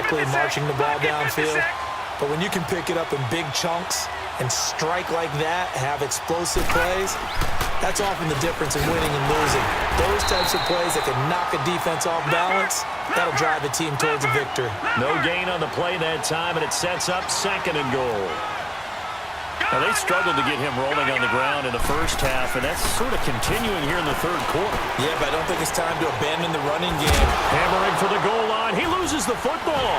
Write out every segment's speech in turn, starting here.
quickly marching the ball downfield. But when you can pick it up in big chunks and strike like that, have explosive plays, that's often the difference in winning and losing. Those types of plays that can knock a defense off balance, that'll drive a team towards a victory. No gain on the play that time, and it sets up 2nd and goal. Now, they struggled to get him rolling on the ground in the first half, and that's sort of continuing here in the 3rd quarter. Yeah, but I don't think it's time to abandon the running game. Hammering for the goal line. He loses the football.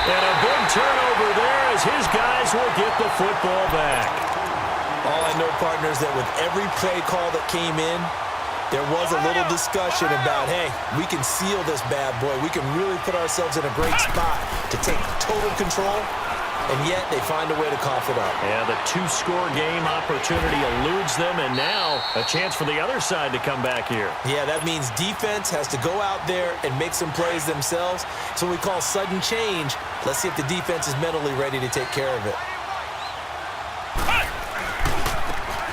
And a big turnover there as his guys will get the football back. All I know, partners, that with every play call that came in, there was a little discussion about, hey, we can seal this bad boy. We can really put ourselves in a great spot to take total control. And yet they find a way to cough it up. Yeah, the 2-score game opportunity eludes them, and now a chance for the other side to come back here. Yeah, that means defense has to go out there and make some plays themselves. So we call sudden change. Let's see if the defense is mentally ready to take care of it.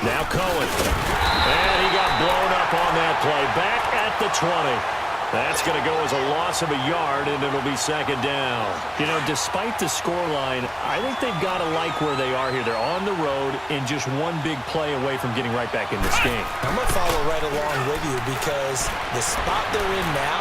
Now Cohen. And he got blown up on that play. Back at the 20. That's going to go as a loss of a yard, and it'll be 2nd down. You know, despite the scoreline, I think they've got to like where they are here. They're on the road and just one big play away from getting right back in this game. I'm going to follow right along with you because the spot they're in now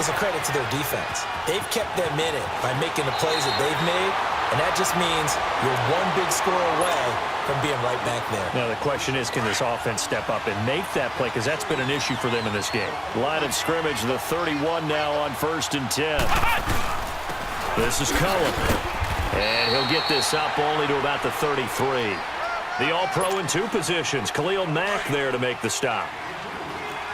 is a credit to their defense. They've kept them in it by making the plays that they've made, and that just means you're one big score away from being right back there. Now the question is, can this offense step up and make that play? Because that's been an issue for them in this game. Line of scrimmage, the 31 now on 1st and 10. This is Cohen. And he'll get this up only to about the 33. The All-Pro in 2 positions. Khalil Mack there to make the stop.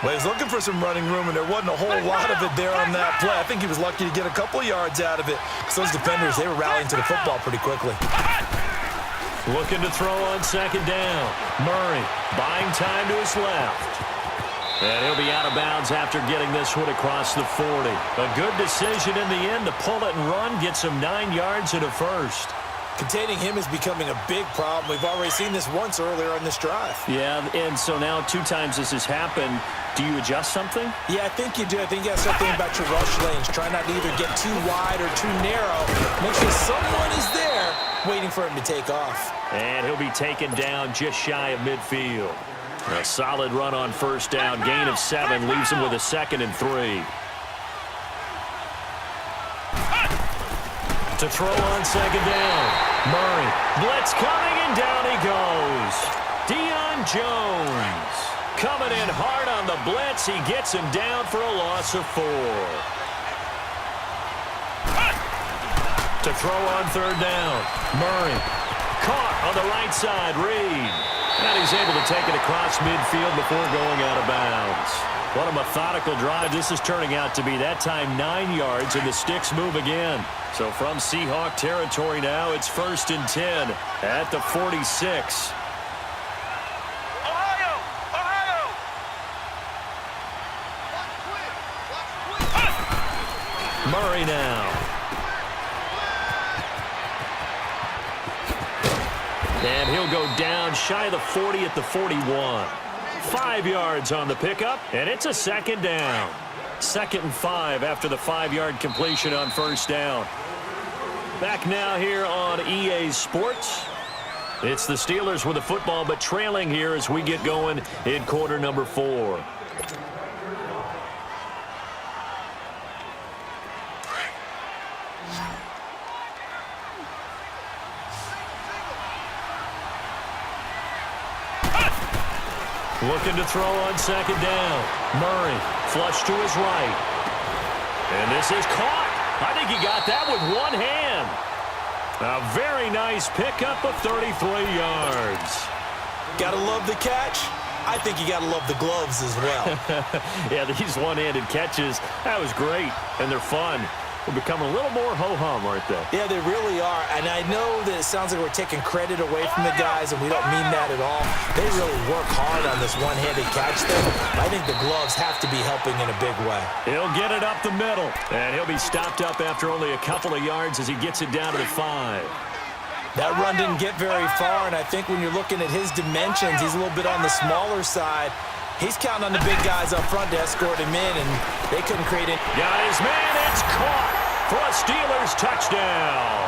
Well, he's looking for some running room, and there wasn't a whole lot of it there on that play. I think he was lucky to get a couple of yards out of it because those defenders, they were rallying to the football pretty quickly. Looking to throw on 2nd down. Murray buying time to his left. And he'll be out of bounds after getting this one across the 40. A good decision in the end to pull it and run, gets him 9 yards and a first. Containing him is becoming a big problem. We've already seen this once earlier on this drive. Yeah, and so now 2 times this has happened. Do you adjust something? Yeah, I think you do. I think you got to start thinking about your rush lanes. Try not to either get too wide or too narrow. Make sure someone is there waiting for him to take off. And he'll be taken down just shy of midfield. A solid run on 1st down. Gain of 7 leaves him with a 2nd and 3. To throw on 2nd down. Murray. Blitz coming, and down he goes. Deion Jones coming in hard on the blitz. He gets him down for a loss of 4. To throw on 3rd down. Murray. Caught on the right side. Reed. And he's able to take it across midfield before going out of bounds. What a methodical drive this is turning out to be. That time 9 yards, and the sticks move again. So from Seahawk territory now, it's 1st and 10 at the 46. Murray now. And he'll go down shy of the 40 at the 41. 5 yards on the pickup, and it's a 2nd down. 2nd and 5 after the 5-yard completion on 1st down. Back now here on EA Sports. It's the Steelers with the football, but trailing here as we get going in quarter number 4. Looking to throw on 2nd down. Murray, flush to his right. And this is caught. I think he got that with one hand. A very nice pickup of 33 yards. Gotta love the catch. I think you gotta love the gloves as well. Yeah, these one-handed catches, that was great, and they're fun. Will become a little more ho-hum, aren't they? Yeah, they really are. And I know that it sounds like we're taking credit away from the guys, and we don't mean that at all. They really work hard on this one-handed catch thing. I think the gloves have to be helping in a big way. He'll get it up the middle, and he'll be stopped up after only a couple of yards as he gets it down to the 5. That run didn't get very far, and I think when you're looking at his dimensions, he's a little bit on the smaller side. He's counting on the big guys up front to escort him in, and they couldn't create it. Got his man, it's caught for a Steelers touchdown.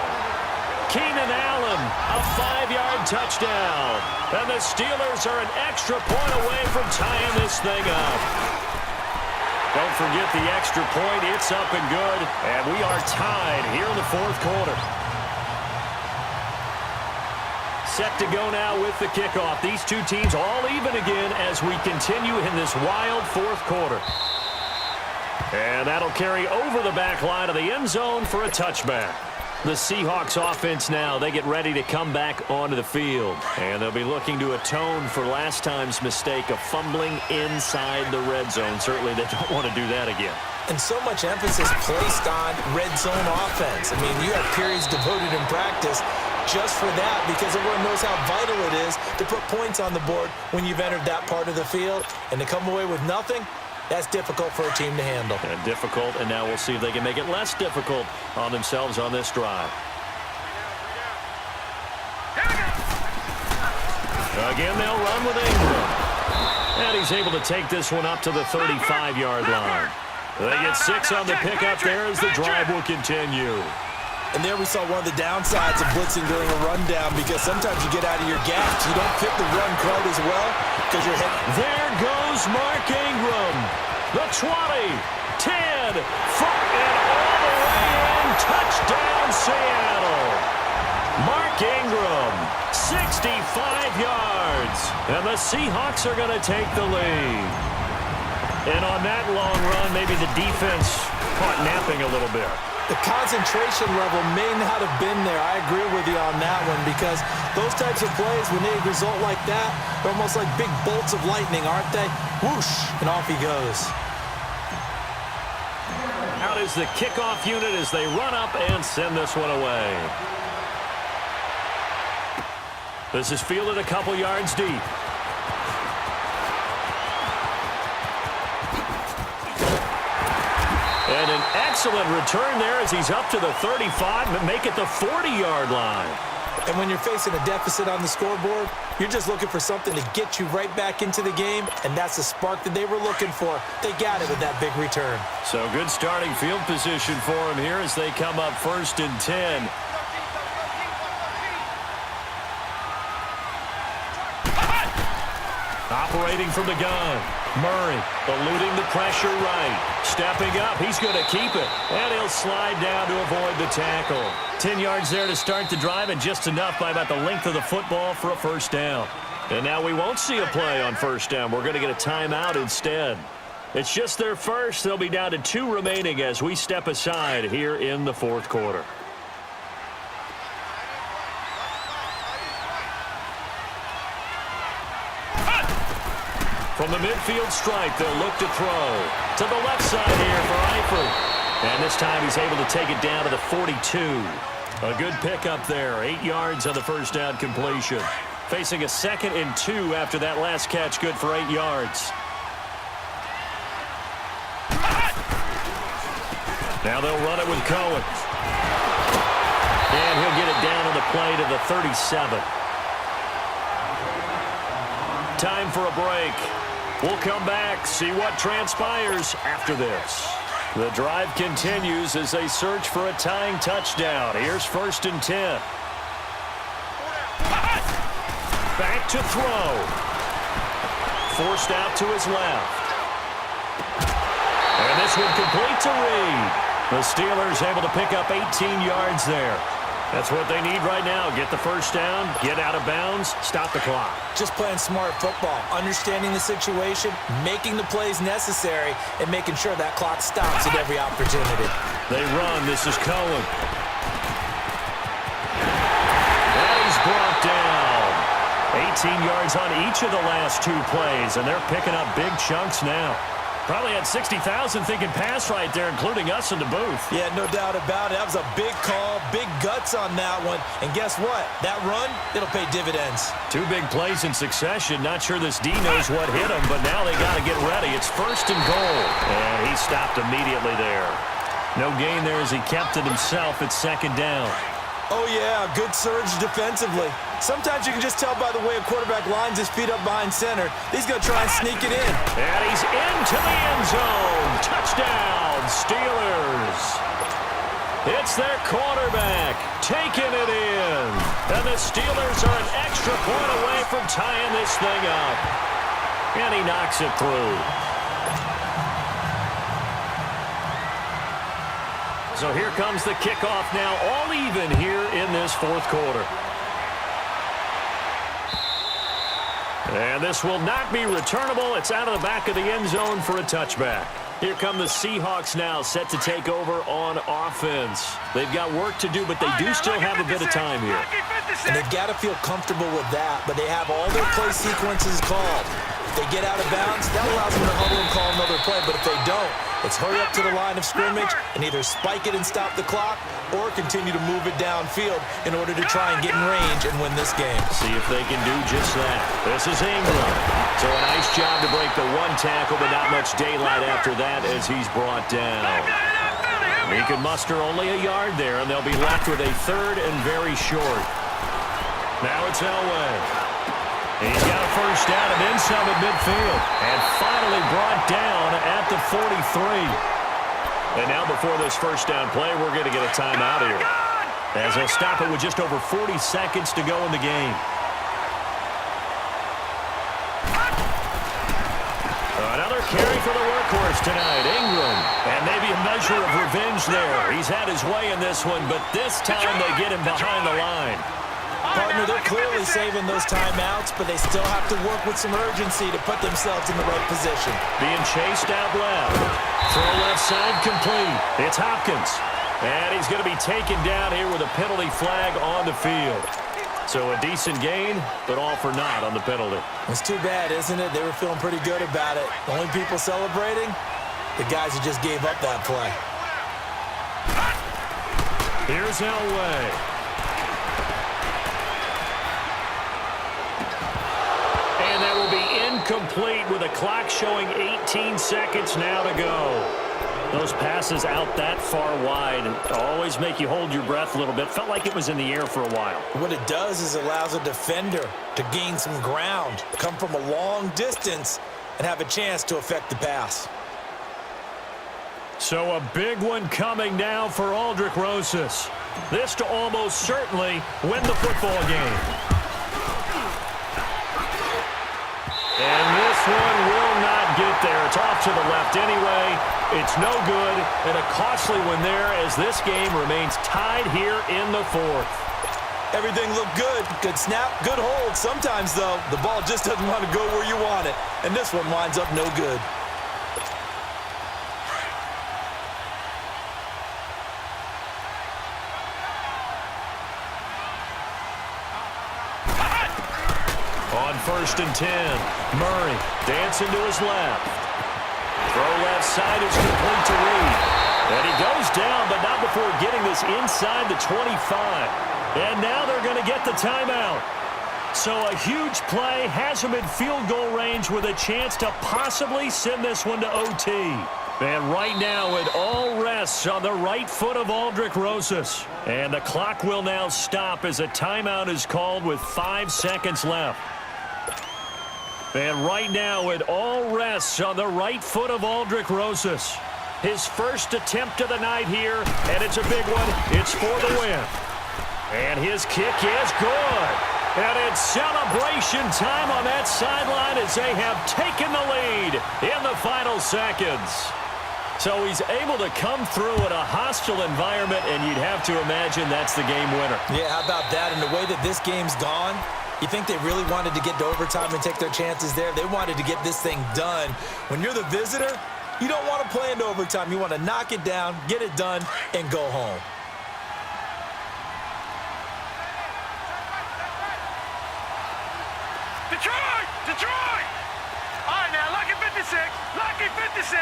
Keenan Allen, a 5-yard touchdown. And the Steelers are an extra point away from tying this thing up. Don't forget the extra point. It's up and good. And we are tied here in the fourth quarter. Set to go now with the kickoff. These two teams all even again as we continue in this wild fourth quarter. And that'll carry over the back line of the end zone for a touchback. The Seahawks offense now, they get ready to come back onto the field. And they'll be looking to atone for last time's mistake of fumbling inside the red zone. Certainly they don't want to do that again. And so much emphasis placed on red zone offense. I mean, you have periods devoted in practice just for that because everyone knows how vital it is to put points on the board when you've entered that part of the field. And to come away with nothing, that's difficult for a team to handle. And difficult, and now we'll see if they can make it less difficult on themselves on this drive. Again, they'll run with Ingram. And he's able to take this one up to the 35-yard line. They get 6 on the pickup there as the drive will continue. And there we saw one of the downsides of blitzing during a rundown because sometimes you get out of your gaps. You don't fit the run quite as well because you're hit. There goes Mark Ingram. The 20, 10, 5, and all the way in. Touchdown, Seattle. Mark Ingram, 65 yards. And the Seahawks are going to take the lead. And on that long run, maybe the defense caught napping a little bit. The concentration level may not have been there. I agree with you on that one because those types of plays, when they result like that, they're almost like big bolts of lightning, aren't they? Whoosh, and off he goes. Out is the kickoff unit as they run up and send this one away. This is fielded a couple yards deep. And an excellent return there as he's up to the 35, but make it the 40-yard line. And when you're facing a deficit on the scoreboard, you're just looking for something to get you right back into the game, and that's the spark that they were looking for. They got it with that big return. So good starting field position for him here as they come up 1st and 10. Operating from the gun. Murray eluding the pressure right. Stepping up. He's going to keep it. And he'll slide down to avoid the tackle. 10 yards there to start the drive and just enough by about the length of the football for a first down. And now we won't see a play on first down. We're going to get a timeout instead. It's just their first. They'll be down to 2 remaining as we step aside here in the fourth quarter. From the midfield stripe, they'll look to throw. To the left side here for Eifert. And this time he's able to take it down to the 42. A good pickup there. 8 yards on the first down completion. Facing a 2nd and 2 after that last catch. Good for 8 yards. Now they'll run it with Cohen. And he'll get it down on the play to the 37. Time for a break. We'll come back, see what transpires after this. The drive continues as they search for a tying touchdown. Here's 1st and 10. Back to throw. Forced out to his left. And this one complete to Reed. The Steelers able to pick up 18 yards there. That's what they need right now. Get the first down, get out of bounds, stop the clock. Just playing smart football, understanding the situation, making the plays necessary, and making sure that clock stops at every opportunity. They run. This is Cohen. And he's brought down. 18 yards on each of the last 2 plays, and they're picking up big chunks now. Probably had 60,000 thinking pass right there, including us in the booth. Yeah, no doubt about it. That was a big call, big guts on that one. And guess what? That run, it'll pay dividends. 2 big plays in succession. Not sure this D knows what hit him, but now they got to get ready. It's 1st and goal. And he stopped immediately there. No gain there as he kept it himself at 2nd down. Oh, yeah, good surge defensively. Sometimes you can just tell by the way a quarterback lines his feet up behind center. He's going to try and sneak it in. And he's into the end zone. Touchdown, Steelers. It's their quarterback taking it in. And the Steelers are an extra point away from tying this thing up. And he knocks it through. So here comes the kickoff now, all even here in this fourth quarter. And this will not be returnable. It's out of the back of the end zone for a touchback. Here come the Seahawks now, set to take over on offense. They've got work to do, but they do still have a bit of time here. And they've got to feel comfortable with that, but they have all their play sequences called. If they get out of bounds, that allows them to huddle and call another play, but if they don't, it's hurry up to the line of scrimmage and either spike it and stop the clock or continue to move it downfield in order to try and get in range and win this game. See if they can do just that. This is Ingram. So a nice job to break the one tackle, but not much daylight after that as he's brought down. He can muster only a yard there, and they'll be left with a third and very short. Now it's Elway. He's got a first down and then some at midfield. And finally brought down at the 43. And now before this first down play, we're going to get a timeout here, as they'll stop it with just over 40 seconds to go in the game. Another carry for the workhorse tonight, Ingram. And maybe a measure of revenge there. He's had his way in this one, but this time they get him behind the line. Partner, they're clearly saving those timeouts, but they still have to work with some urgency to put themselves in the right position. Being chased out left. Throw left side complete. It's Hopkins. And he's going to be taken down here with a penalty flag on the field. So a decent gain, but all for naught on the penalty. It's too bad, isn't it? They were feeling pretty good about it. The only people celebrating, the guys who just gave up that play. Here's Elway. And that will be incomplete with the clock showing 18 seconds now to go. Those passes out that far wide always make you hold your breath a little bit. Felt like it was in the air for a while. What it does is it allows a defender to gain some ground, come from a long distance, and have a chance to affect the pass. So a big one coming now for Aldrick Rosas. This to almost certainly win the football game. And this one will not get there. It's off to the left anyway. It's no good, and a costly one there as this game remains tied here in the fourth. Everything looked good. Good snap, good hold. Sometimes, though, the ball just doesn't want to go where you want it. And this one winds up no good. On 1st and 10, Murray dancing to his left. Throw left side is complete to Reed. And he goes down, but not before getting this inside the 25. And now they're going to get the timeout. So a huge play has him in field goal range with a chance to possibly send this one to OT. And right now it all rests on the right foot of Aldrick Rosas. And the clock will now stop as a timeout is called with 5 seconds left. And right now it all rests on the right foot of Aldrick Rosas. His first attempt of the night here, and it's a big one. It's for the win. And his kick is good. And it's celebration time on that sideline as they have taken the lead in the final seconds. So he's able to come through in a hostile environment, and you'd have to imagine that's the game winner. Yeah, how about that? And the way that this game's gone, you think they really wanted to get to overtime and take their chances there? They wanted to get this thing done. When you're the visitor, you don't want to play into overtime. You want to knock it down, get it done, and go home. Detroit! Detroit! All right, now, lucky 56. Lucky 56.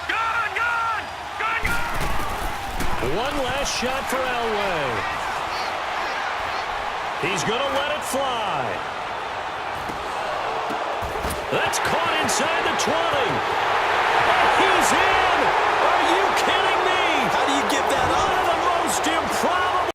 Gone, gone! Gone, gone! One last shot for Elway. He's going to let it fly. That's caught inside the 20. He's in! Are you kidding me? How do you give that up? One of the most impressive